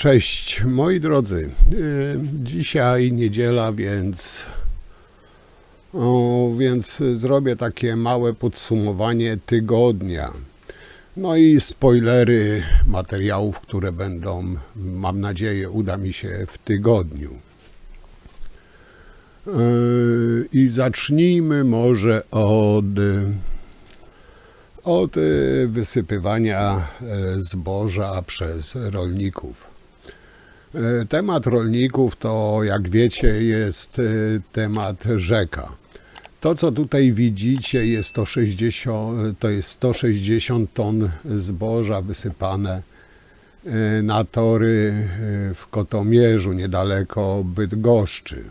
Cześć moi drodzy, dzisiaj niedziela, więc zrobię takie małe podsumowanie tygodnia. No i spoilery materiałów, które będą, mam nadzieję, uda mi się w tygodniu. I zacznijmy może od wysypywania zboża przez rolników. Temat rolników to, jak wiecie, jest temat rzeka. To, co tutaj widzicie, to jest 160 ton zboża wysypane na tory w Kotomierzu, niedaleko Bydgoszczy.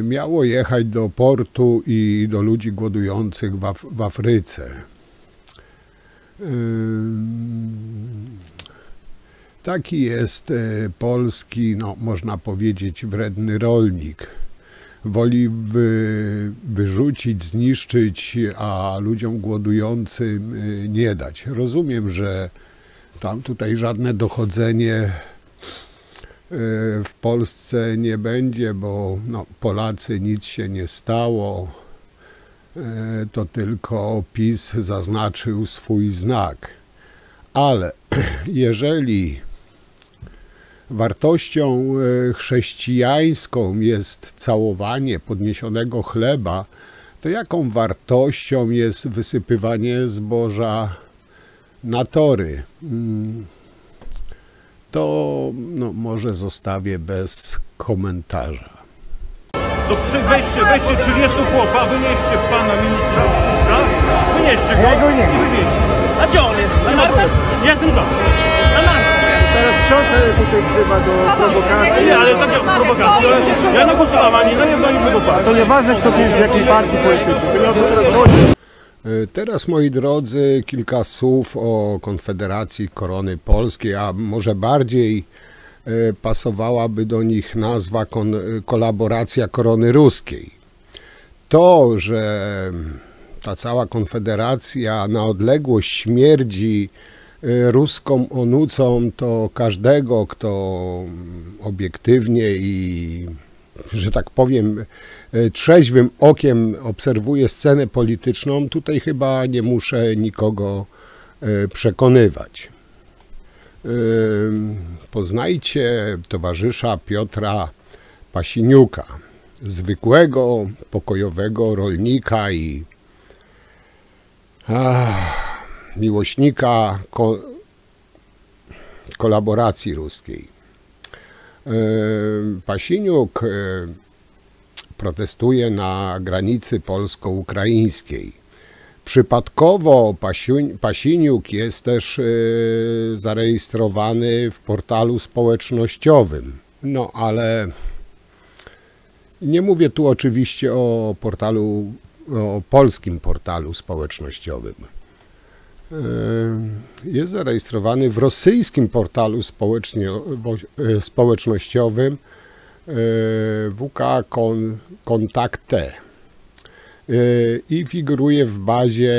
Miało jechać do portu i do ludzi głodujących w Afryce. Taki jest polski, no, można powiedzieć, wredny rolnik. Woli wyrzucić, zniszczyć, a ludziom głodującym nie dać. Rozumiem, że tam tutaj żadne dochodzenie w Polsce nie będzie, bo no, Polacy, nic się nie stało. To tylko PiS zaznaczył swój znak. Ale jeżeli wartością chrześcijańską jest całowanie podniesionego chleba, to jaką wartością jest wysypywanie zboża na tory? To no, może zostawię bez komentarza. To weźcie 30 chłopa, wynieście pana ministra Tuska, wynieście go i wywieźcie. A gdzie on jest? Na nartach? Ja jestem za. Na nartach. Teraz ksiądz tutaj wzywa do prowokacji. Nie, ale takie prowokacje. Ja nie głosowałem ani na jedno, ani drugie partii. To nieważne, kto jest z jakiej partii politycznej. To nie o to teraz chodzi. Teraz, moi drodzy, kilka słów o Konfederacji Korony Polskiej, a może bardziej pasowałaby do nich nazwa kolaboracja Korony Ruskiej. To, że ta cała Konfederacja na odległość śmierdzi ruską onucą, to każdego, kto obiektywnie i, że tak powiem, trzeźwym okiem obserwuje scenę polityczną, tutaj chyba nie muszę nikogo przekonywać. Poznajcie towarzysza Piotra Pasiniuka, zwykłego, pokojowego rolnika i miłośnika kolaboracji ruskiej. Pasiniuk protestuje na granicy polsko-ukraińskiej. Przypadkowo Pasiniuk jest też zarejestrowany w portalu społecznościowym. No ale nie mówię tu oczywiście o polskim portalu społecznościowym. Jest zarejestrowany w rosyjskim portalu społecznościowym WK Kontakte i figuruje w bazie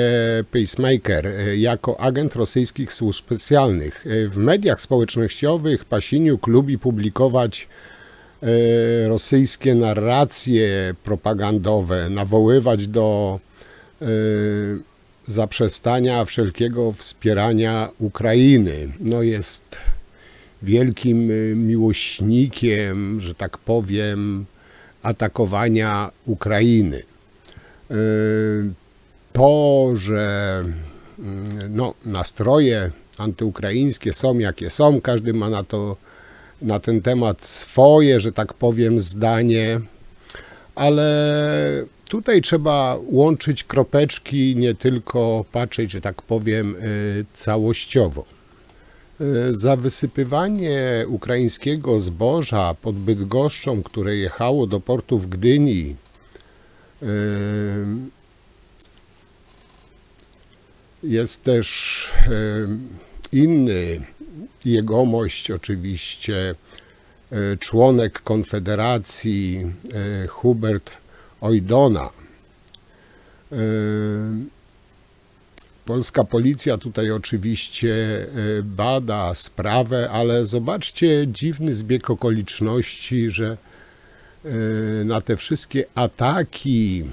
Pacemaker jako agent rosyjskich służb specjalnych. W mediach społecznościowych Pasiniuk lubi publikować rosyjskie narracje propagandowe, nawoływać do zaprzestania wszelkiego wspierania Ukrainy. No, jest wielkim miłośnikiem, że tak powiem, atakowania Ukrainy. To, że no, nastroje antyukraińskie są jakie są, każdy ma na ten temat swoje, że tak powiem, zdanie, ale tutaj trzeba łączyć kropeczki, nie tylko patrzeć, że tak powiem, całościowo. Za wysypywanie ukraińskiego zboża pod Bydgoszczą, które jechało do portu w Gdyni, jest też inny jegomość, oczywiście członek Konfederacji Hubert Ojdona. Polska policja tutaj oczywiście bada sprawę, ale zobaczcie dziwny zbieg okoliczności, że na te wszystkie ataki,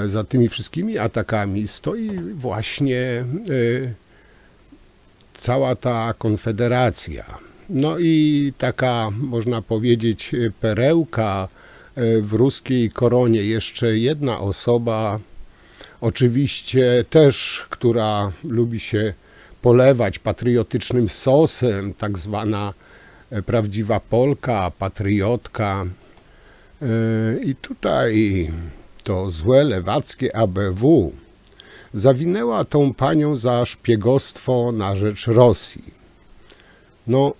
za tymi wszystkimi atakami stoi właśnie cała ta Konfederacja. No i taka, można powiedzieć, perełka w ruskiej koronie. Jeszcze jedna osoba, oczywiście też, która lubi się polewać patriotycznym sosem, tak zwana prawdziwa Polka, patriotka. I tutaj to złe lewackie ABW zawinęła tą panią za szpiegostwo na rzecz Rosji. No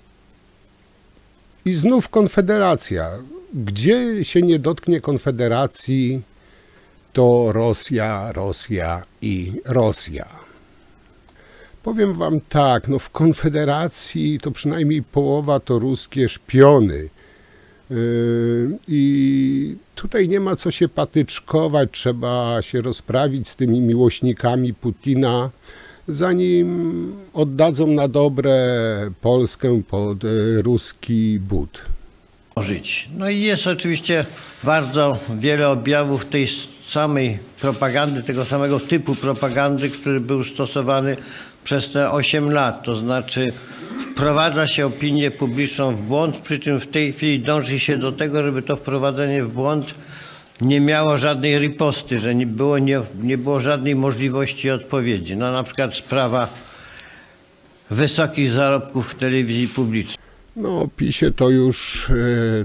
i znów Konfederacja. Gdzie się nie dotknie Konfederacji, to Rosja, Rosja i Rosja. Powiem wam tak, no w Konfederacji to przynajmniej połowa to ruskie szpiony. I tutaj nie ma co się patyczkować, trzeba się rozprawić z tymi miłośnikami Putina, zanim oddadzą na dobre Polskę pod ruski but. No i jest oczywiście bardzo wiele objawów tej samej propagandy, tego samego typu propagandy, który był stosowany przez te 8 lat, to znaczy wprowadza się opinię publiczną w błąd, przy czym w tej chwili dąży się do tego, żeby to wprowadzenie w błąd nie miało żadnej riposty, że nie było żadnej możliwości odpowiedzi. No na przykład sprawa wysokich zarobków w telewizji publicznej. No o PiS-ie to już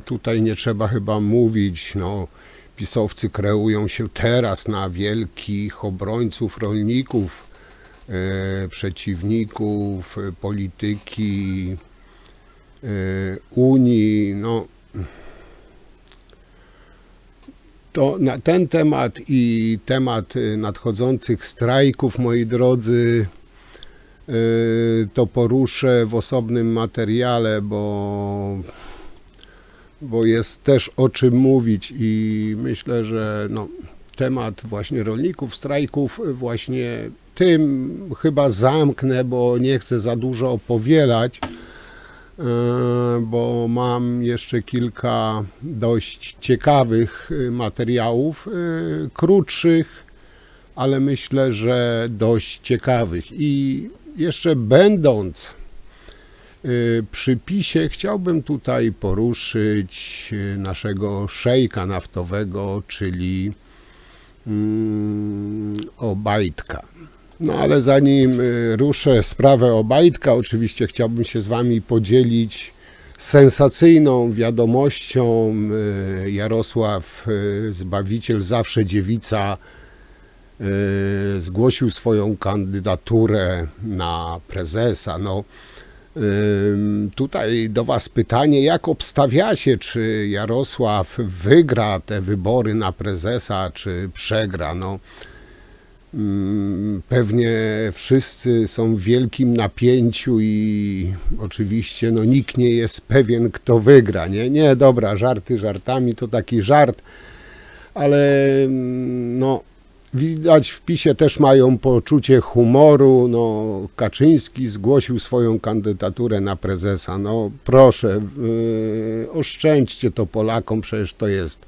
tutaj nie trzeba chyba mówić. No, pisowcy kreują się teraz na wielkich obrońców rolników, przeciwników polityki Unii. No, to na ten temat i temat nadchodzących strajków, moi drodzy, to poruszę w osobnym materiale, bo jest też o czym mówić i myślę, że no, temat właśnie rolników, strajków właśnie tym chyba zamknę, bo nie chcę za dużo opowiadać, bo mam jeszcze kilka dość ciekawych materiałów, krótszych, ale myślę, że dość ciekawych. I jeszcze będąc przy PiS-ie, chciałbym tutaj poruszyć naszego szejka naftowego, czyli Obajtka. No ale zanim ruszę sprawę Obajtka, oczywiście chciałbym się z wami podzielić sensacyjną wiadomością. Jarosław Zbawiciel, zawsze dziewica, zgłosił swoją kandydaturę na prezesa. No, tutaj do was pytanie, jak obstawiacie, czy Jarosław wygra te wybory na prezesa, czy przegra? No, pewnie wszyscy są w wielkim napięciu i oczywiście no, nikt nie jest pewien, kto wygra. Nie, dobra, żarty żartami, to taki żart, ale no, widać w PiS-ie też mają poczucie humoru. No, Kaczyński zgłosił swoją kandydaturę na prezesa. No proszę, oszczędźcie to Polakom, przecież to jest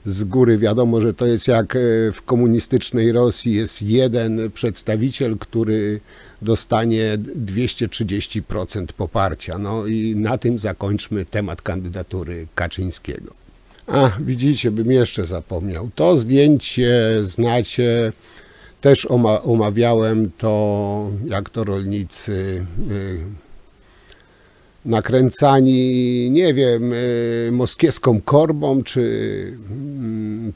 z góry wiadomo, że to jest jak w komunistycznej Rosji, jest jeden przedstawiciel, który dostanie 230% poparcia. No i na tym zakończmy temat kandydatury Kaczyńskiego. A, widzicie, bym jeszcze zapomniał. To zdjęcie znacie, też omawiałem to, jak to rolnicy nakręcani, nie wiem, moskiewską korbą czy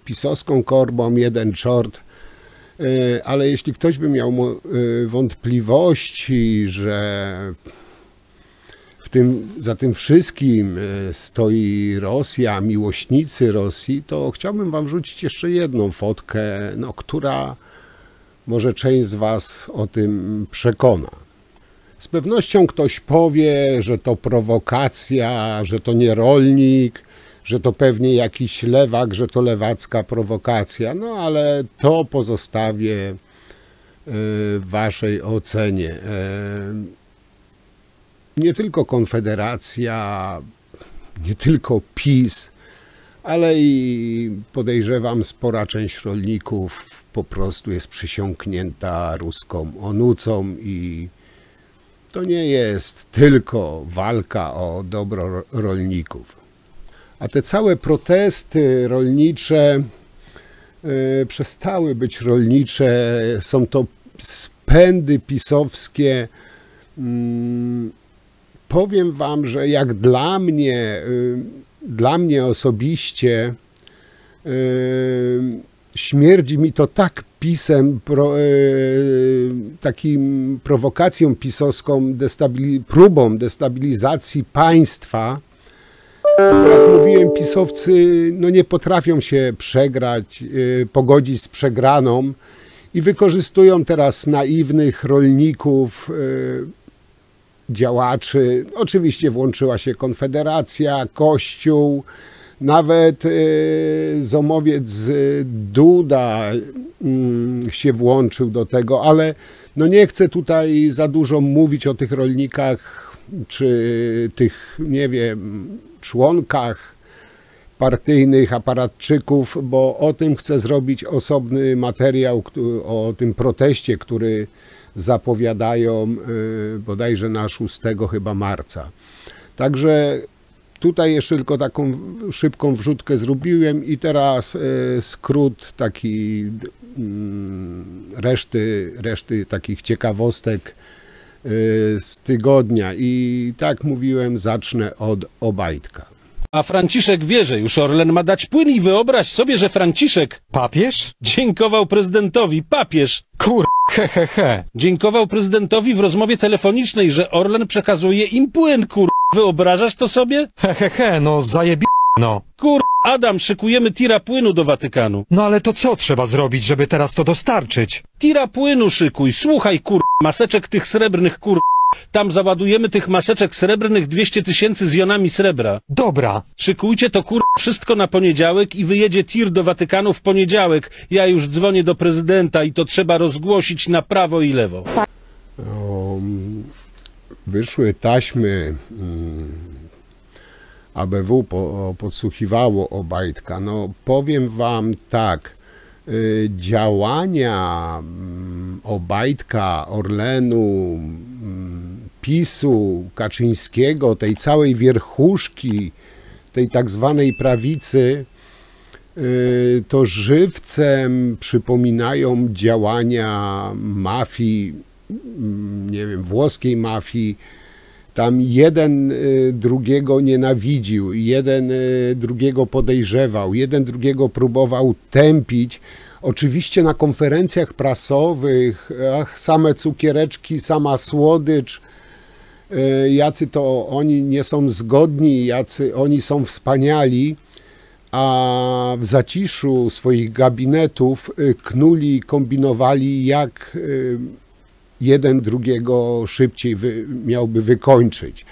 pisowską korbą, jeden czort. Ale jeśli ktoś by miał wątpliwości, że za tym wszystkim stoi Rosja, miłośnicy Rosji, to chciałbym wam wrzucić jeszcze jedną fotkę, no, która może część z was o tym przekona. Z pewnością ktoś powie, że to prowokacja, że to nie rolnik, że to pewnie jakiś lewak, że to lewacka prowokacja. No ale to pozostawię waszej ocenie. Nie tylko Konfederacja, nie tylko PiS, ale i podejrzewam spora część rolników po prostu jest przysiągnięta ruską onucą i to nie jest tylko walka o dobro rolników. A te całe protesty rolnicze przestały być rolnicze, są to spędy pisowskie. Powiem wam, że jak dla mnie osobiście śmierdzi mi to tak PiS-em, takim prowokacją pisowską, próbą destabilizacji państwa. Jak mówiłem, pisowcy no nie potrafią się przegrać, pogodzić z przegraną i wykorzystują teraz naiwnych rolników, działaczy. Oczywiście włączyła się Konfederacja, Kościół, nawet zomowiec Duda się włączył do tego, ale no nie chcę tutaj za dużo mówić o tych rolnikach, czy tych, nie wiem, członkach partyjnych, aparatczyków, bo o tym chcę zrobić osobny materiał, o tym proteście, który zapowiadają bodajże na 6 chyba marca. Także tutaj jeszcze tylko taką szybką wrzutkę zrobiłem i teraz skrót taki reszty takich ciekawostek z tygodnia. I tak mówiłem, zacznę od Obajtka. A Franciszek wie, że już Orlen ma dać płyn i wyobraź sobie, że Franciszek Papież? dziękował prezydentowi, papież dziękował prezydentowi w rozmowie telefonicznej, że Orlen przekazuje im płyn, wyobrażasz to sobie? No no. Adam, szykujemy tira płynu do Watykanu. No ale to co trzeba zrobić, żeby teraz to dostarczyć? Tira płynu szykuj, słuchaj maseczek tych srebrnych tam załadujemy tych maseczek srebrnych 200 000 z jonami srebra. Dobra. Szykujcie to wszystko na poniedziałek i wyjedzie tir do Watykanu w poniedziałek. Ja już dzwonię do prezydenta i to trzeba rozgłosić na prawo i lewo. Wyszły taśmy, ABW podsłuchiwało Obajtka. No powiem wam tak, działania Obajtka, Orlenu, PiS-u, Kaczyńskiego, tej całej wierchuszki, tej tak zwanej prawicy, to żywcem przypominają działania mafii, nie wiem, włoskiej mafii. Tam jeden drugiego nienawidził, jeden drugiego podejrzewał, jeden drugiego próbował tępić. Oczywiście na konferencjach prasowych, same cukiereczki, sama słodycz, jacy to oni nie są zgodni, jacy oni są wspaniali, a w zaciszu swoich gabinetów knuli, kombinowali, jak jeden drugiego szybciej miałby wykończyć.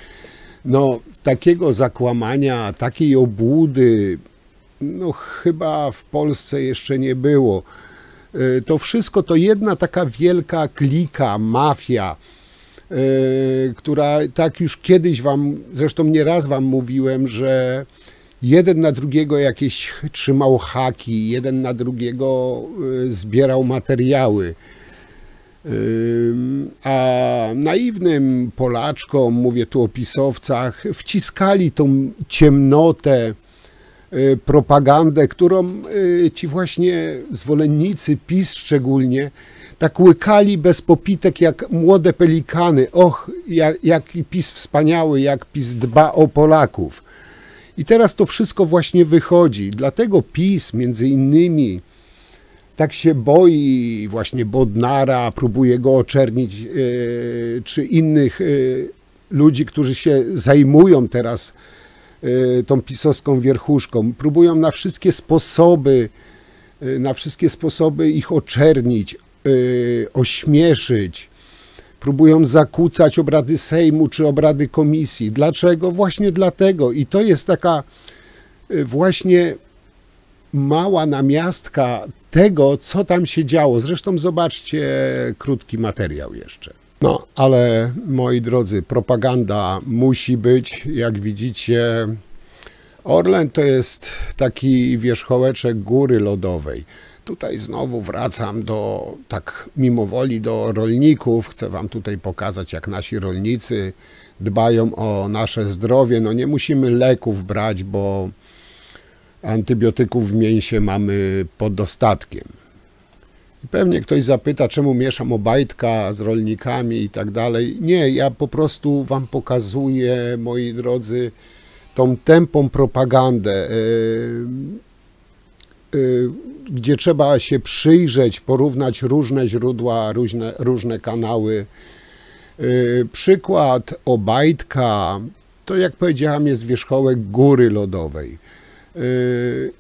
No, takiego zakłamania, takiej obłudy, no chyba w Polsce jeszcze nie było. To wszystko to jedna taka wielka klika, mafia, która tak już kiedyś zresztą nieraz wam mówiłem, że jeden na drugiego jakieś trzymał haki, jeden na drugiego zbierał materiały. A naiwnym Polaczkom, mówię tu o pisowcach, wciskali tą ciemnotę, propagandę, którą ci właśnie zwolennicy PiS szczególnie tak łykali bez popitek jak młode pelikany. Och, jaki PiS wspaniały, jak PiS dba o Polaków. I teraz to wszystko właśnie wychodzi. Dlatego PiS między innymi tak się boi właśnie Bodnara, próbuje go oczernić, czy innych ludzi, którzy się zajmują teraz tą pisowską wierchuszką. Próbują na wszystkie sposoby ich oczernić, ośmieszyć. Próbują zakłócać obrady Sejmu czy obrady komisji. Dlaczego? Właśnie dlatego. I to jest taka właśnie mała namiastka tego, co tam się działo. Zresztą zobaczcie krótki materiał jeszcze. No, ale moi drodzy, propaganda musi być. Jak widzicie, Orlen to jest taki wierzchołeczek góry lodowej. Tutaj znowu wracam tak mimowoli do rolników. Chcę wam tutaj pokazać, jak nasi rolnicy dbają o nasze zdrowie. No nie musimy leków brać, bo antybiotyków w mięsie mamy pod dostatkiem. I pewnie ktoś zapyta, czemu mieszam Obajtka z rolnikami i tak dalej. Nie, ja po prostu wam pokazuję, moi drodzy, tą tępą propagandę, gdzie trzeba się przyjrzeć, porównać różne źródła, różne kanały. Przykład Obajtka, to jak powiedziałem, jest wierzchołek góry lodowej.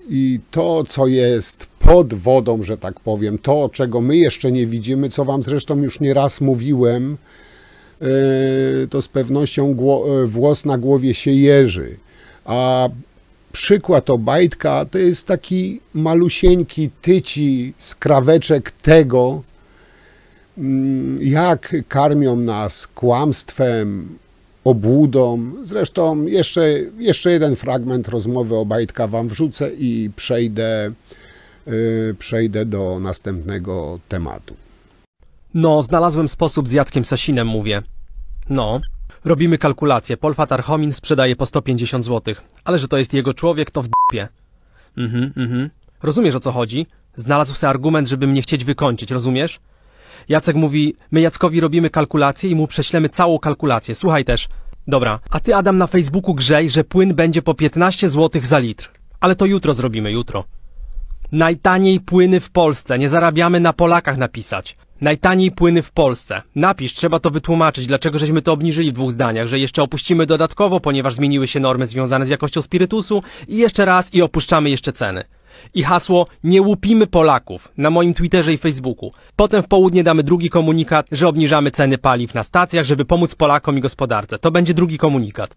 I to, co jest pod wodą, że tak powiem, to, czego my jeszcze nie widzimy, co wam zresztą już nieraz mówiłem, to z pewnością włos na głowie się jeży. A przykład Obajtka to jest taki malusieńki tyci skraweczek tego, jak karmią nas kłamstwem, obłudą. Zresztą jeszcze jeden fragment rozmowy Obajtka wam wrzucę i przejdę do następnego tematu. No, znalazłem sposób z Jackiem Sasinem, mówię. No, robimy kalkulację. Polfat Archomin sprzedaje po 150 zł. Ale że to jest jego człowiek, to w d***ie. Rozumiesz, o co chodzi? Znalazł sobie argument, żeby mnie chcieć wykończyć, rozumiesz? Jacek mówi, my Jackowi robimy kalkulację i mu prześlemy całą kalkulację. Słuchaj też. Dobra, a ty, Adam, na Facebooku grzej, że płyn będzie po 15 zł za litr. Ale to jutro zrobimy, jutro. Najtaniej płyny w Polsce. Nie zarabiamy na Polakach napisać. Najtaniej płyny w Polsce. Napisz, trzeba to wytłumaczyć, dlaczego żeśmy to obniżyli w 2 zdaniach, że jeszcze opuścimy dodatkowo, ponieważ zmieniły się normy związane z jakością spirytusu i jeszcze raz i opuszczamy jeszcze ceny. I hasło nie łupimy Polaków na moim Twitterze i Facebooku. Potem w południe damy drugi komunikat, że obniżamy ceny paliw na stacjach, żeby pomóc Polakom i gospodarce. To będzie drugi komunikat.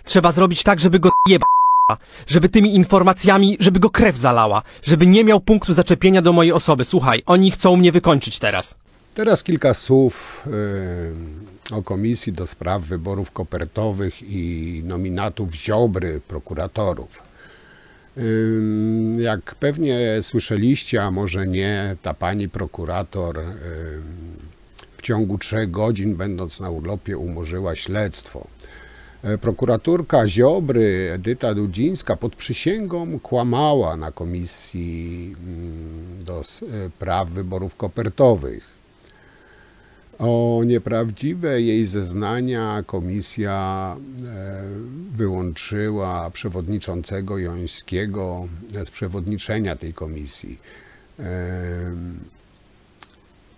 Trzeba zrobić tak, żeby go jeba, żeby tymi informacjami, żeby go krew zalała, żeby nie miał punktu zaczepienia do mojej osoby. Słuchaj, oni chcą mnie wykończyć teraz. Teraz kilka słów o Komisji do Spraw Wyborów Kopertowych i nominatów Ziobry, prokuratorów. Jak pewnie słyszeliście, a może nie, ta pani prokurator w ciągu 3 godzin, będąc na urlopie, umorzyła śledztwo. Prokuratorka Ziobry, Edyta Dudzińska, pod przysięgą kłamała na Komisji do Spraw Wyborów Kopertowych. O nieprawdziwe jej zeznania komisja wyłączyła przewodniczącego Jońskiego z przewodniczenia tej komisji.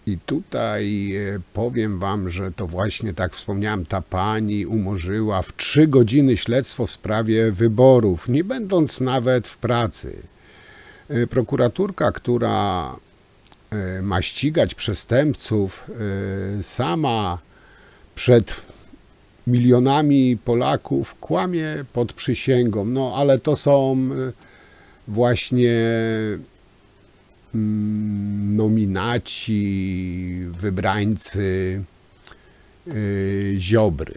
I tutaj powiem wam, że to właśnie, tak wspomniałem, ta pani umorzyła w 3 godziny śledztwo w sprawie wyborów, nie będąc nawet w pracy. Prokuraturka, która ma ścigać przestępców, sama przed milionami Polaków kłamie pod przysięgą. No ale to są właśnie nominaci, wybrańcy Ziobry.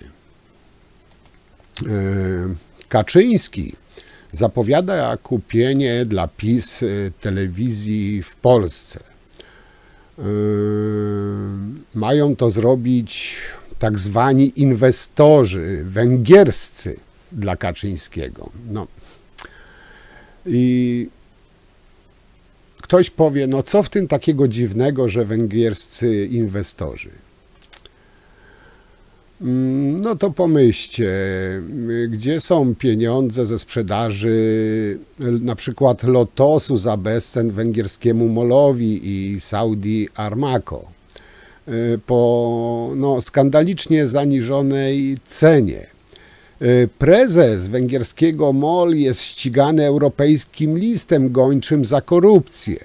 Kaczyński zapowiada kupienie dla PiS telewizji w Polsce. Mają to zrobić tak zwani inwestorzy węgierscy dla Kaczyńskiego. No. I ktoś powie, no co w tym takiego dziwnego, że węgierscy inwestorzy? No to pomyślcie, gdzie są pieniądze ze sprzedaży na przykład Lotosu za bezcen węgierskiemu MOL-owi i Saudi Aramco po skandalicznie zaniżonej cenie. Prezes węgierskiego MOL jest ścigany europejskim listem gończym za korupcję,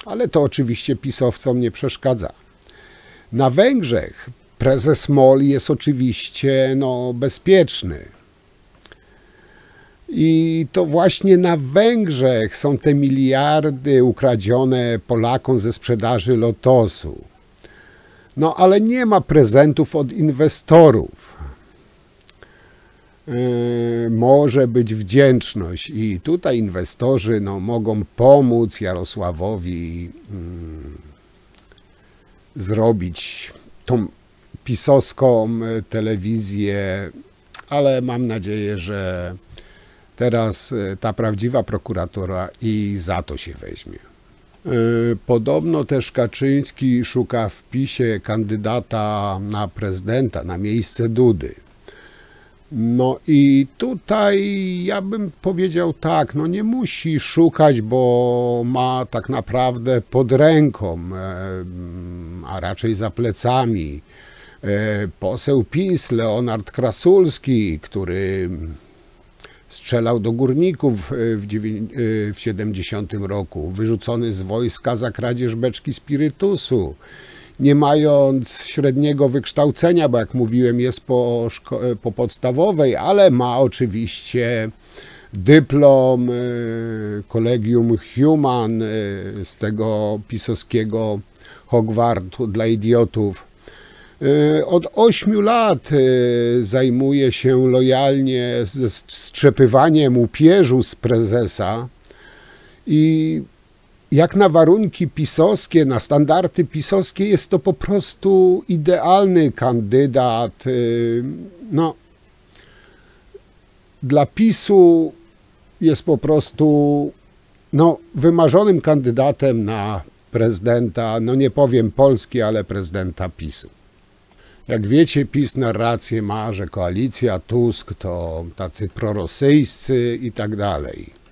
ale to oczywiście pisowcom nie przeszkadza. Na Węgrzech prezes MOL jest oczywiście bezpieczny. I to właśnie na Węgrzech są te miliardy ukradzione Polakom ze sprzedaży Lotosu. No ale nie ma prezentów od inwestorów. Może być wdzięczność i tutaj inwestorzy no, mogą pomóc Jarosławowi zrobić tą pisowską telewizję, ale mam nadzieję, że teraz ta prawdziwa prokuratura i za to się weźmie. Podobno też Kaczyński szuka w PiS-ie kandydata na prezydenta, na miejsce Dudy. No i tutaj ja bym powiedział tak, no nie musi szukać, bo ma tak naprawdę pod ręką, a raczej za plecami poseł PiS Leonard Krasulski, który strzelał do górników w 70 roku, wyrzucony z wojska za kradzież beczki spirytusu, nie mając średniego wykształcenia, bo jak mówiłem jest po podstawowej, ale ma oczywiście dyplom Collegium Human z tego pisowskiego Hogwartu dla idiotów. Od 8 lat zajmuje się lojalnie ze strzepywaniem upierzu z prezesa i jak na warunki pisowskie, na standardy pisowskie jest to po prostu idealny kandydat. No, dla PiS-u jest po prostu no, wymarzonym kandydatem na prezydenta, no nie powiem Polski, ale prezydenta PiS-u. Jak wiecie, PiS narrację ma, że koalicja Tusk to tacy prorosyjscy i tak dalej.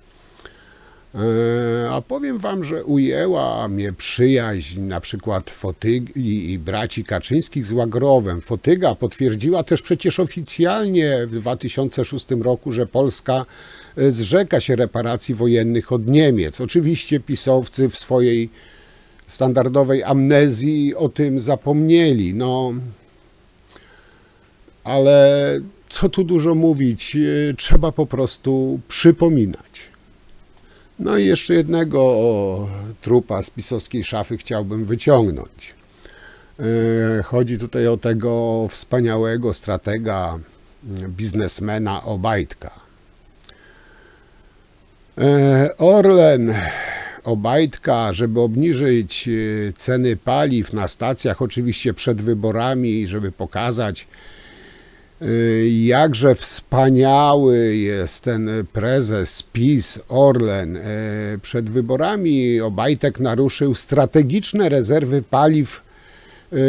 A powiem wam, że ujęła mnie przyjaźń na przykład Fotygi i braci Kaczyńskich z Łagrowem. Fotyga potwierdziła też przecież oficjalnie w 2006 roku, że Polska zrzeka się reparacji wojennych od Niemiec. Oczywiście pisowcy w swojej standardowej amnezji o tym zapomnieli. No, ale co tu dużo mówić, trzeba po prostu przypominać. No i jeszcze jednego trupa z pisowskiej szafy chciałbym wyciągnąć. Chodzi tutaj o tego wspaniałego stratega, biznesmena Obajtka. Orlen Obajtka, żeby obniżyć ceny paliw na stacjach, oczywiście przed wyborami, żeby pokazać, jakże wspaniały jest ten prezes PiS Orlen. Przed wyborami Obajtek naruszył strategiczne rezerwy paliw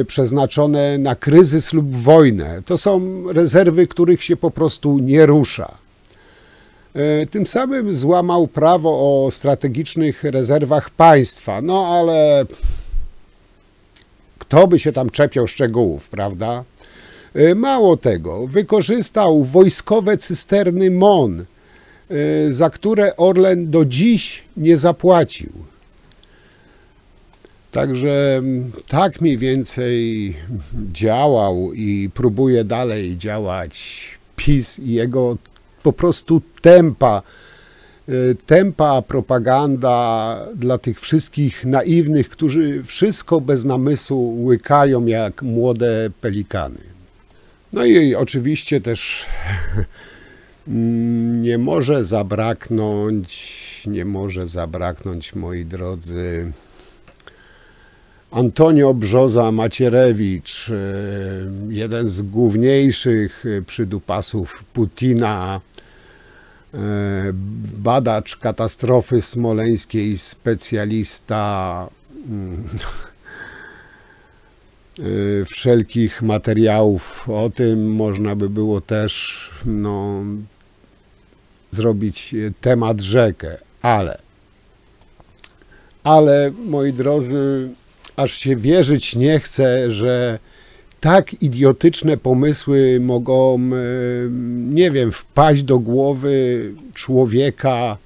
przeznaczone na kryzys lub wojnę. To są rezerwy, których się po prostu nie rusza. Tym samym złamał prawo o strategicznych rezerwach państwa. No ale kto by się tam czepiał szczegółów, prawda? Mało tego, wykorzystał wojskowe cysterny MON, za które Orlen do dziś nie zapłacił. Także tak mniej więcej działał i próbuje dalej działać PiS i jego po prostu tempa propaganda dla tych wszystkich naiwnych, którzy wszystko bez namysłu łykają jak młode pelikany. No i oczywiście też nie może zabraknąć, moi drodzy, Antonio Brzoza-Macierewicz, jeden z główniejszych przydupasów Putina, badacz katastrofy smoleńskiej, specjalista wszelkich materiałów. O tym można by było też zrobić temat rzekę, ale moi drodzy, aż się wierzyć nie chce, że tak idiotyczne pomysły mogą, nie wiem, wpaść do głowy człowieka,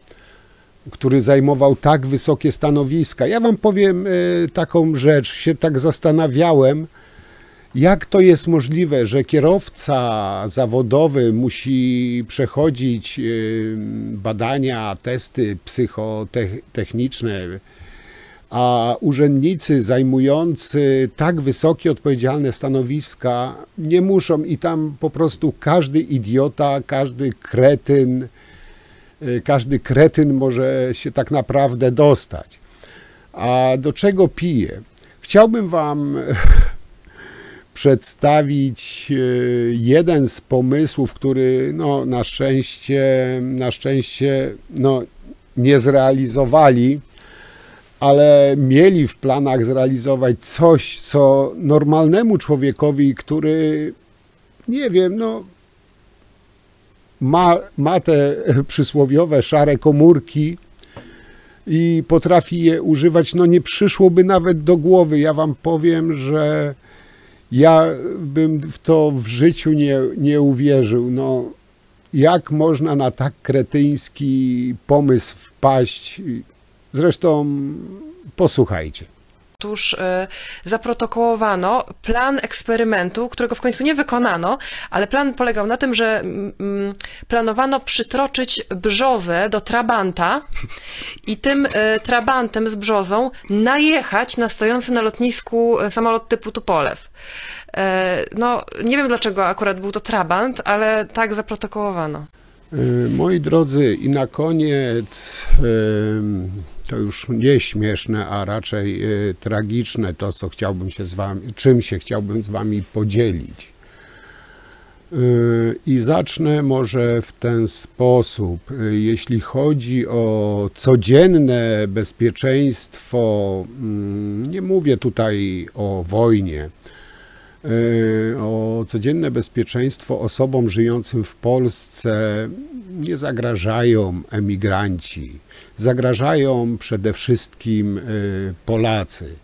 który zajmował tak wysokie stanowiska. Ja wam powiem taką rzecz, się tak zastanawiałem, Jak to jest możliwe, że kierowca zawodowy musi przechodzić badania, testy psychotechniczne, a urzędnicy zajmujący tak wysokie, odpowiedzialne stanowiska nie muszą i tam po prostu każdy idiota, każdy kretyn może się tak naprawdę dostać. A do czego piję? Chciałbym wam przedstawić jeden z pomysłów, który no, na szczęście no, nie zrealizowali, ale mieli w planach zrealizować coś, co normalnemu człowiekowi, który, nie wiem, no, ma te przysłowiowe szare komórki i potrafi je używać, no nie przyszłoby nawet do głowy. Ja wam powiem, że ja bym w to w życiu nie uwierzył. No, jak można na tak kretyński pomysł wpaść? Zresztą posłuchajcie. Otóż zaprotokołowano plan eksperymentu, którego w końcu nie wykonano, ale plan polegał na tym, że planowano przytroczyć brzozę do trabanta i tym trabantem z brzozą najechać na stojący na lotnisku samolot typu Tupolew. No, nie wiem dlaczego akurat był to trabant, ale tak zaprotokołowano. Moi drodzy, i na koniec to już nie śmieszne, a raczej tragiczne to, co czym się chciałbym z wami podzielić. I zacznę może w ten sposób. Jeśli chodzi o codzienne bezpieczeństwo, nie mówię tutaj o wojnie, o codzienne bezpieczeństwo osobom żyjącym w Polsce nie zagrażają emigranci, zagrażają przede wszystkim Polacy.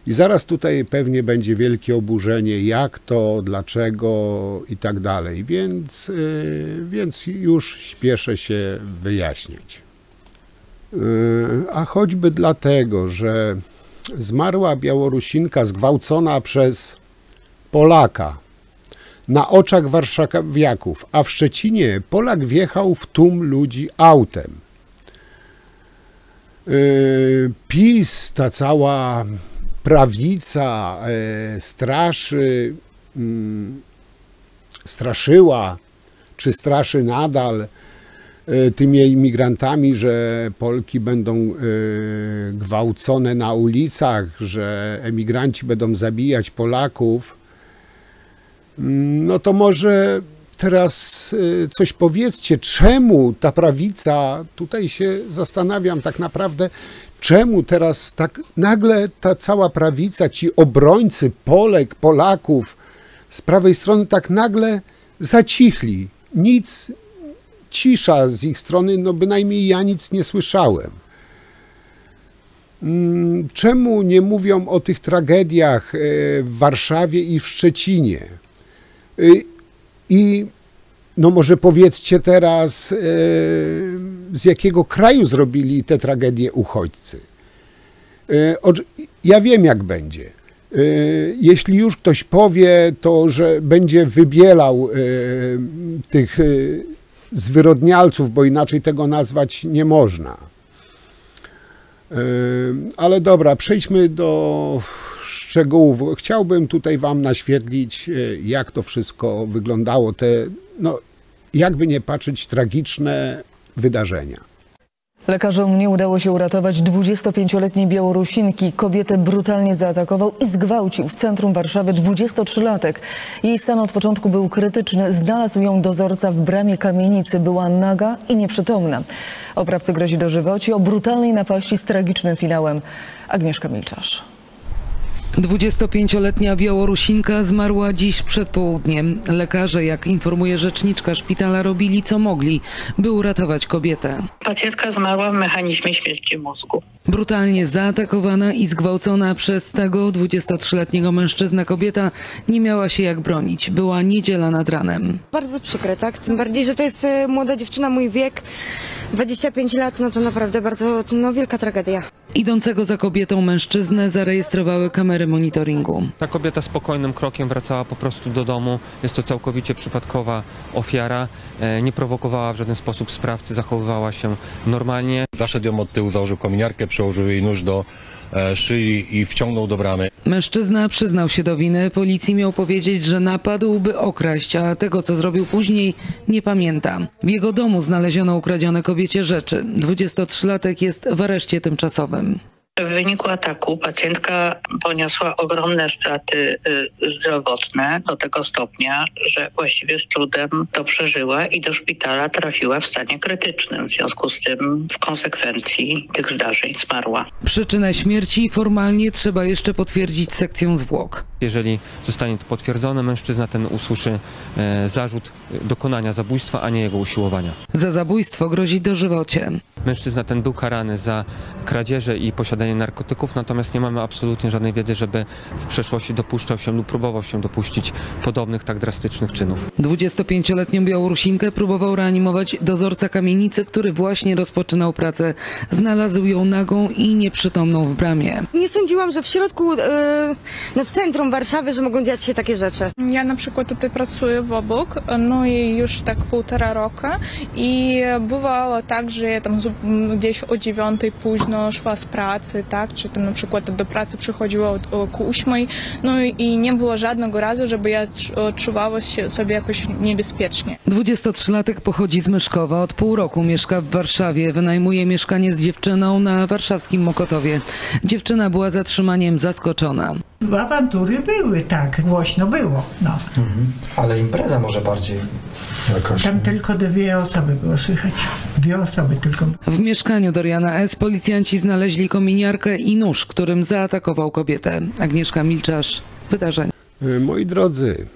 I zaraz tutaj pewnie będzie wielkie oburzenie, jak to, dlaczego i tak dalej, więc już śpieszę się wyjaśnić. A choćby dlatego, że zmarła Białorusinka zgwałcona przez Polaka na oczach warszawiaków, a w Szczecinie Polak wjechał w tłum ludzi autem. PiS, ta cała prawica straszyła, czy straszy nadal tymi imigrantami, że Polki będą gwałcone na ulicach, że emigranci będą zabijać Polaków. No to może teraz coś powiedzcie, czemu ta prawica, tutaj się zastanawiam tak naprawdę, czemu teraz tak nagle ta cała prawica, ci obrońcy Polek, Polaków z prawej strony tak nagle zacichli. Cisza z ich strony, no bynajmniej ja nic nie słyszałem. Czemu nie mówią o tych tragediach w Warszawie i w Szczecinie? I no może powiedzcie teraz, z jakiego kraju zrobili te tragedie uchodźcy. Ja wiem, jak będzie. Jeśli już ktoś powie, to że będzie wybielał tych zwyrodnialców, bo inaczej tego nazwać nie można. Ale dobra, przejdźmy do szczegółów. Chciałbym tutaj wam naświetlić, jak to wszystko wyglądało, te, no, jakby nie patrzeć, tragiczne wydarzenia. Lekarzom nie udało się uratować 25-letniej Białorusinki. Kobietę brutalnie zaatakował i zgwałcił w centrum Warszawy 23-latek. Jej stan od początku był krytyczny. Znalazł ją dozorca w bramie kamienicy. Była naga i nieprzytomna. Oprawcy grozi dożywocie. O brutalnej napaści z tragicznym finałem. Agnieszka Milczarz. 25-letnia Białorusinka zmarła dziś przed południem. Lekarze, jak informuje rzeczniczka szpitala, robili co mogli, by uratować kobietę. Pacjentka zmarła w mechanizmie śmierci mózgu. Brutalnie zaatakowana i zgwałcona przez tego 23-letniego mężczyznę kobieta nie miała się jak bronić. Była niedziela nad ranem. Bardzo przykre, tak? Tym bardziej, że to jest młoda dziewczyna, mój wiek. 25 lat, no to naprawdę bardzo wielka tragedia. Idącego za kobietą mężczyznę zarejestrowały kamery monitoringu. Ta kobieta spokojnym krokiem wracała po prostu do domu. Jest to całkowicie przypadkowa ofiara. Nie prowokowała w żaden sposób sprawcy, zachowywała się normalnie. Zaszedł ją od tyłu, założył kominiarkę, przełożył jej nóż do szyi i wciągnął do bramy. Mężczyzna przyznał się do winy. Policji miał powiedzieć, że napadł, by okraść, a tego, co zrobił później, nie pamięta. W jego domu znaleziono ukradzione kobiecie rzeczy. 23-latek jest w areszcie tymczasowym. W wyniku ataku pacjentka poniosła ogromne straty zdrowotne do tego stopnia, że właściwie z trudem to przeżyła i do szpitala trafiła w stanie krytycznym. W związku z tym w konsekwencji tych zdarzeń zmarła. Przyczynę śmierci formalnie trzeba jeszcze potwierdzić sekcją zwłok. Jeżeli zostanie to potwierdzone, mężczyzna ten usłyszy zarzut dokonania zabójstwa, a nie jego usiłowania. Za zabójstwo grozi dożywocie. Mężczyzna ten był karany za kradzieże i posiadanie narkotyków, natomiast nie mamy absolutnie żadnej wiedzy, żeby w przeszłości dopuszczał się lub próbował się dopuścić podobnych tak drastycznych czynów. 25-letnią Białorusinkę próbował reanimować dozorca kamienicy, który właśnie rozpoczynał pracę. Znalazł ją nagą i nieprzytomną w bramie. Nie sądziłam, że w środku, w centrum Warszawy, że mogą dziać się takie rzeczy. Ja na przykład tutaj pracuję w obok, no i już tak 1,5 roku i bywało tak, że ja tam gdzieś o 9 późno szła z pracy, tak, czy tam na przykład do pracy przychodziła o 8, no i nie było żadnego razu, żeby ja czuwała się sobie jakoś niebezpiecznie. 23-latek pochodzi z Myszkowa, od pół roku mieszka w Warszawie, wynajmuje mieszkanie z dziewczyną na warszawskim Mokotowie. Dziewczyna była zatrzymaniem zaskoczona. Awantury były, tak, głośno było. No. Ale impreza może bardziej jakoś... Tam tylko 2 osoby było słychać. 2 osoby tylko. W mieszkaniu Doriana S. policjanci znaleźli kominiarkę i nóż, którym zaatakował kobietę. Agnieszka Milczarz, wydarzenie. Moi drodzy,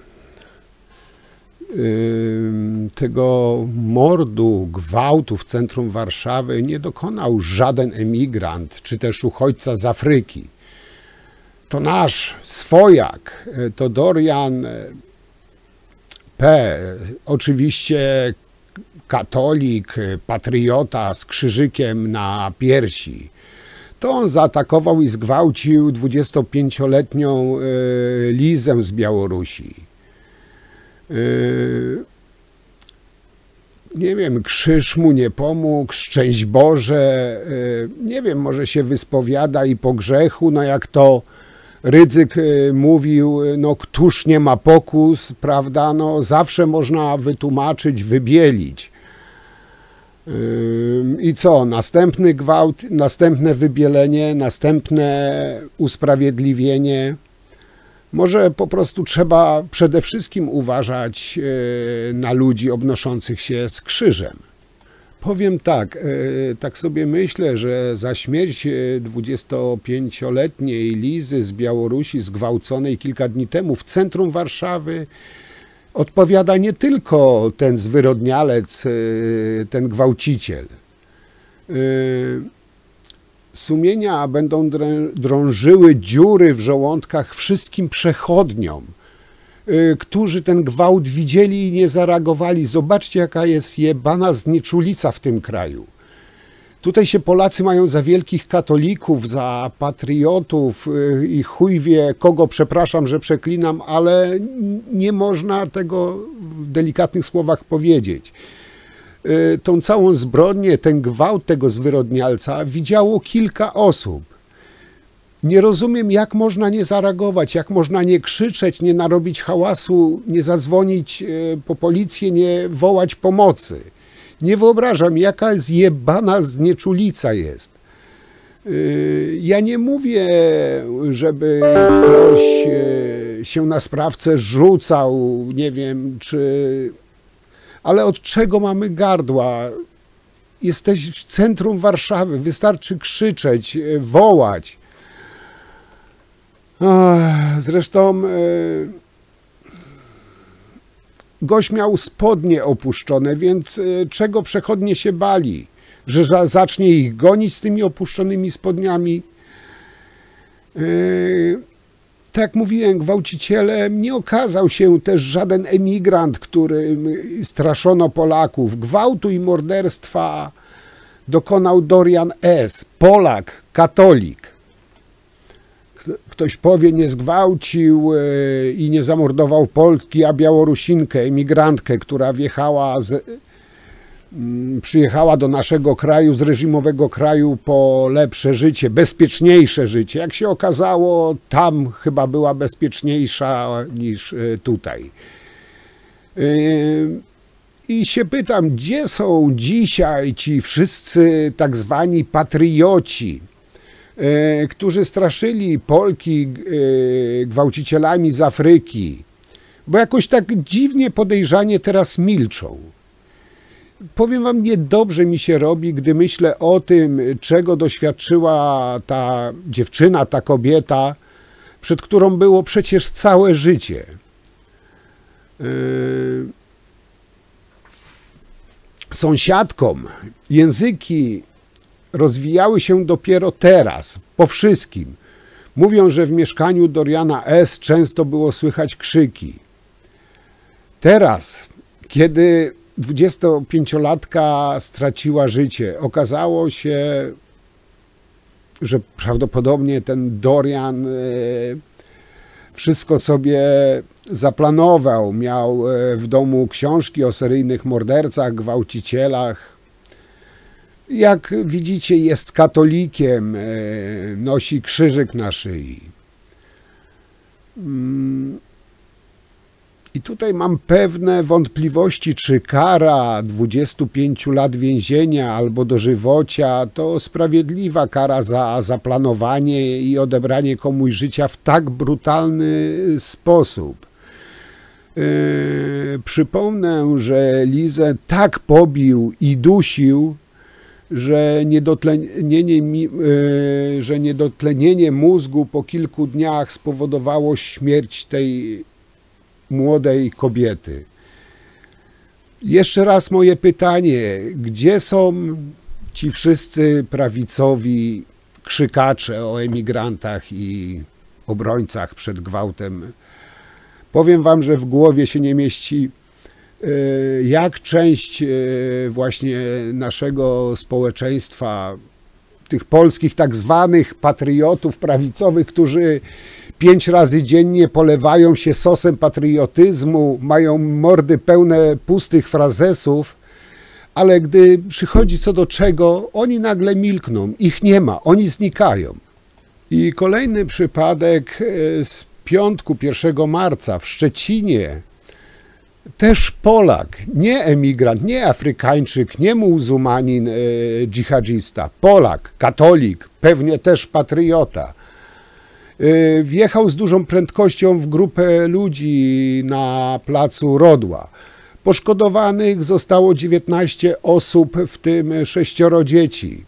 tego mordu, gwałtu w centrum Warszawy nie dokonał żaden emigrant, czy też uchodźca z Afryki. To nasz swojak, to Dorian P., oczywiście katolik, patriota z krzyżykiem na piersi. To on zaatakował i zgwałcił 25-letnią Lizę z Białorusi. Nie wiem, krzyż mu nie pomógł, szczęść Boże, nie wiem, może się wyspowiada i po grzechu, no jak to Rydzyk mówił, no któż nie ma pokus, prawda, no zawsze można wytłumaczyć, wybielić. I co, następny gwałt, następne wybielenie, następne usprawiedliwienie. Może po prostu trzeba przede wszystkim uważać na ludzi obnoszących się z krzyżem. Powiem tak, tak sobie myślę, że za śmierć 25-letniej Lizy z Białorusi zgwałconej kilka dni temu w centrum Warszawy odpowiada nie tylko ten zwyrodnialec, ten gwałciciel. Sumienia będą drążyły dziury w żołądkach wszystkim przechodniom, którzy ten gwałt widzieli i nie zareagowali. Zobaczcie, jaka jest jebana znieczulica w tym kraju. Tutaj się Polacy mają za wielkich katolików, za patriotów i chuj wie kogo, przepraszam, że przeklinam, ale nie można tego w delikatnych słowach powiedzieć. Tą całą zbrodnię, ten gwałt tego zwyrodnialca widziało kilka osób. Nie rozumiem, jak można nie zareagować, jak można nie krzyczeć, nie narobić hałasu, nie zadzwonić po policję, nie wołać pomocy. Nie wyobrażam, jaka zjebana znieczulica jest. Ja nie mówię, żeby ktoś się na sprawcę rzucał, nie wiem, czy... Ale od czego mamy gardła? Jesteś w centrum Warszawy, wystarczy krzyczeć, wołać. Zresztą gość miał spodnie opuszczone, więc czego przechodnie się bali? Że zacznie ich gonić z tymi opuszczonymi spodniami? Tak jak mówiłem, gwałcicielem nie okazał się też żaden emigrant, którym straszono Polaków. Gwałtu i morderstwa dokonał Dorian S., Polak, katolik. Ktoś powie, nie zgwałcił i nie zamordował Polki, a Białorusinkę, emigrantkę, która przyjechała do naszego kraju, z reżimowego kraju po lepsze życie, bezpieczniejsze życie. Jak się okazało, tam chyba była bezpieczniejsza niż tutaj. I się pytam, gdzie są dzisiaj ci wszyscy tak zwani patrioci, którzy straszyli Polki gwałcicielami z Afryki, bo jakoś tak dziwnie, podejrzanie teraz milczą. Powiem wam, niedobrze mi się robi, gdy myślę o tym, czego doświadczyła ta dziewczyna, ta kobieta, przed którą było przecież całe życie. Sąsiadkom języki rozwijały się dopiero teraz, po wszystkim. Mówią, że w mieszkaniu Doriana S. często było słychać krzyki. Teraz, kiedy 25-latka straciła życie, okazało się, że prawdopodobnie ten Dorian wszystko sobie zaplanował. Miał w domu książki o seryjnych mordercach, gwałcicielach. Jak widzicie, jest katolikiem, nosi krzyżyk na szyi. I tutaj mam pewne wątpliwości, czy kara 25 lat więzienia albo dożywocia to sprawiedliwa kara za zaplanowanie i odebranie komuś życia w tak brutalny sposób. Przypomnę, że Lizę tak pobił i dusił, że niedotlenienie mózgu po kilku dniach spowodowało śmierć tej młodej kobiety. Jeszcze raz moje pytanie, gdzie są ci wszyscy prawicowi krzykacze o emigrantach i obrońcach przed gwałtem? Powiem wam, że w głowie się nie mieści, jak część właśnie naszego społeczeństwa, tych polskich tak zwanych patriotów prawicowych, którzy 5 razy dziennie polewają się sosem patriotyzmu, mają mordy pełne pustych frazesów, ale gdy przychodzi co do czego, oni nagle milkną, ich nie ma, oni znikają. I kolejny przypadek z piątku 1 marca w Szczecinie. Też Polak, nie emigrant, nie Afrykańczyk, nie muzułmanin, dżihadzista, Polak, katolik, pewnie też patriota. Wjechał z dużą prędkością w grupę ludzi na placu Rodła. Poszkodowanych zostało 19 osób, w tym 6 dzieci.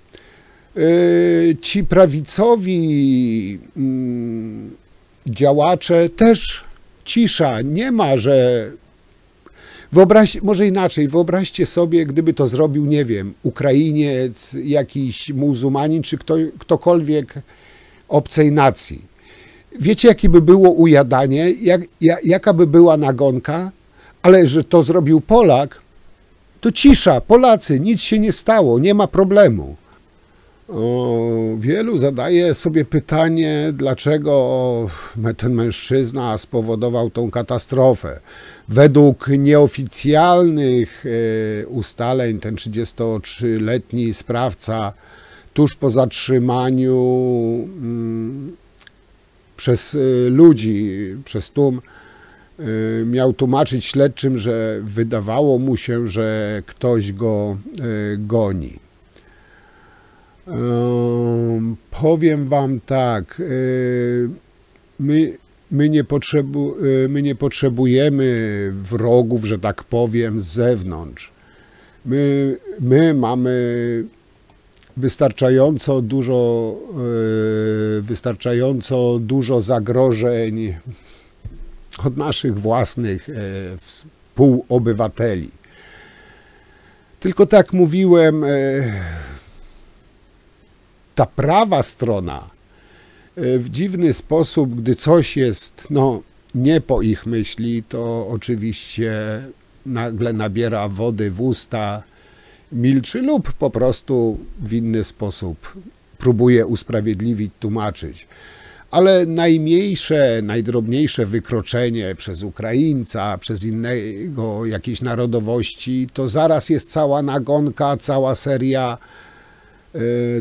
Ci prawicowi działacze też cisza, nie ma, że... może inaczej, wyobraźcie sobie, gdyby to zrobił, nie wiem, Ukrainiec, jakiś muzułmanin, czy ktokolwiek obcej nacji. Wiecie, jakie by było ujadanie, jaka by była nagonka, ale że to zrobił Polak, to cisza, Polacy, nic się nie stało, nie ma problemu. Wielu zadaje sobie pytanie, dlaczego ten mężczyzna spowodował tą katastrofę. Według nieoficjalnych ustaleń ten 33-letni sprawca tuż po zatrzymaniu przez ludzi, przez tłum, miał tłumaczyć śledczym, że wydawało mu się, że ktoś go goni. Powiem wam tak, my nie potrzebujemy wrogów, że tak powiem, z zewnątrz. My mamy wystarczająco dużo zagrożeń od naszych własnych współobywateli. Tylko tak mówiłem, ta prawa strona w dziwny sposób, gdy coś jest nie po ich myśli, to oczywiście nagle nabiera wody w usta, milczy lub po prostu w inny sposób próbuje usprawiedliwić, tłumaczyć. Ale najmniejsze, najdrobniejsze wykroczenie przez Ukraińca, przez innego jakiejś narodowości, to zaraz jest cała nagonka,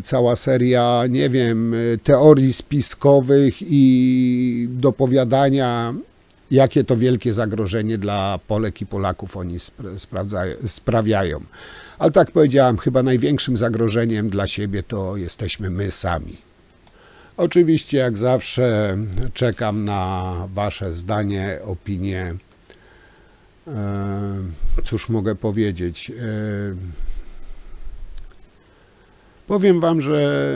cała seria, nie wiem, teorii spiskowych i dopowiadania, jakie to wielkie zagrożenie dla Polek i Polaków oni sprawiają. Ale tak powiedziałem, chyba największym zagrożeniem dla siebie to jesteśmy my sami. Oczywiście, jak zawsze, czekam na wasze zdanie, opinie. Cóż mogę powiedzieć? Powiem wam, że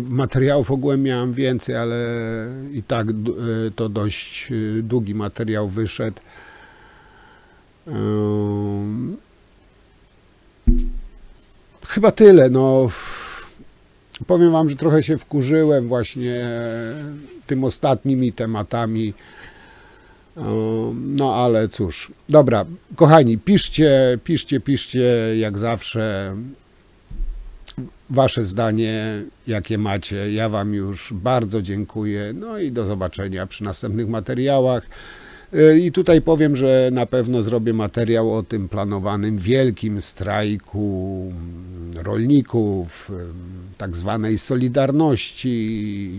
materiałów ogółem miałem więcej, ale i tak to dość długi materiał wyszedł. Chyba tyle. No, powiem wam, że trochę się wkurzyłem właśnie tym ostatnimi tematami. No ale cóż. Dobra, kochani, piszcie jak zawsze wasze zdanie, jakie macie. Ja wam już bardzo dziękuję. No i do zobaczenia przy następnych materiałach. I tutaj powiem, że na pewno zrobię materiał o tym planowanym wielkim strajku rolników, tak zwanej Solidarności,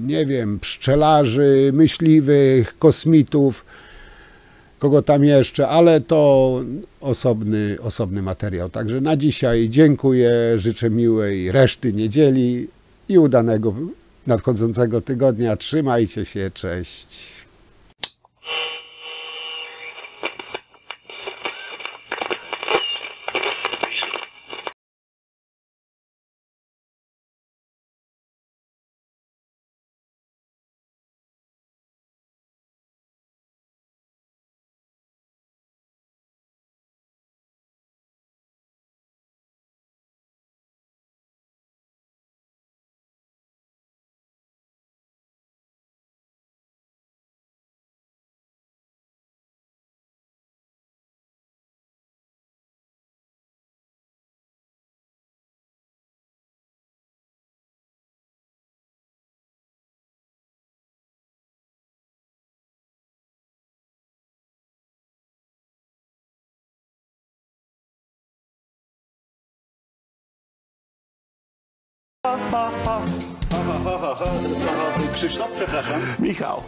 nie wiem, pszczelarzy, myśliwych, kosmitów, kogo tam jeszcze, ale to osobny materiał. Także na dzisiaj dziękuję, życzę miłej reszty niedzieli i udanego nadchodzącego tygodnia. Trzymajcie się, cześć. Krzysztof, przepraszam. Michał.